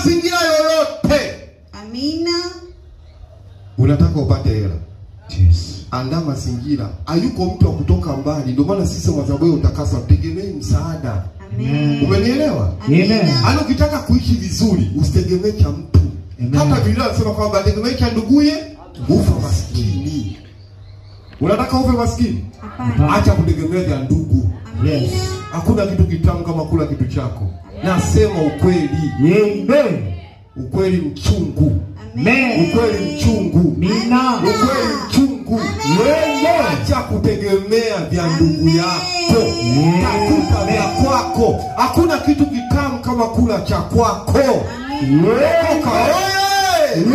mazingira yoyote. Amina. Unataka upate hela. Yes. Andaa mazingira. Hayuko mtu wa kutoka mbali. Ndio maana sisi madhabahu utakasa tegemee msaada. Amen. Umenielewa? Amen. Ana ukitaka kuishi vizuri usitegemee cha mtu. Amen. Hata Biblia inasema kwamba tegemee cha nduguye ufa maskini. Unataka ufe maskini? Hapana. Acha kutegemea cha ndugu. Yes. Hakuna kitu kitamu kama kula kitu chako. Nasema ukweli. Amen. Ukweli mchungu. Amen. Ukweli mchungu. Mina. Ukweli mchungu. Amen. Acha kutegemea vya ndugu yako. Tafuta vya kwako. Hakuna kitu kitamu kama kula cha kwako. Toka wewe.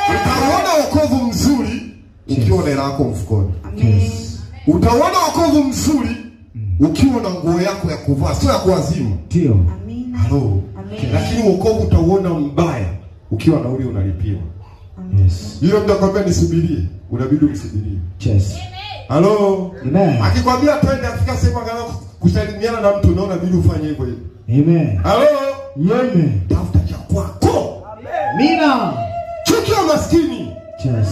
Utaona wokovu mzuri ukiwa na hela yako mfukoni. Amen. Utaona wokovu mzuri ukiwa na nguo yako ya kuvaa, sio ya kuazima. Ndio. Amina. Halo. Amen. Lakini wokovu utauona mbaya ukiwa na ule unalipiwa. Yes. Hiyo mtakwambia nisubirie, unabidi umsubirie. Yes. Halo. Amen. Akikwambia twende afika sehemu angalau kusalimiana na mtu unaona bidi ufanye hivyo hivyo. Amen. Halo. Amen. Tafuta cha kwako. Mina. Chukia maskini. Yes.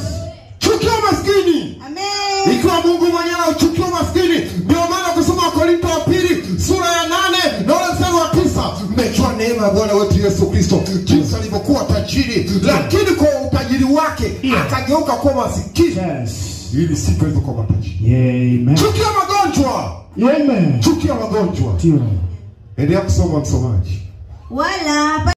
Chukia maskini. Amen. Ikiwa Mungu mwenyewe uchukia maskini, ndio maana kusoma Korinto wa pili sura ya 8 na mstari wa 9, mmejua neema ya Bwana wetu Yesu Kristo jinsi alivyokuwa tajiri, lakini kwa utajiri wake akageuka kuwa maskini. Yes. Ili siku tuweze kuwa matajiri. Amen. Chukia magonjwa. Amen. Chukia magonjwa. Ndio. Endelea kusoma msomaji. Wala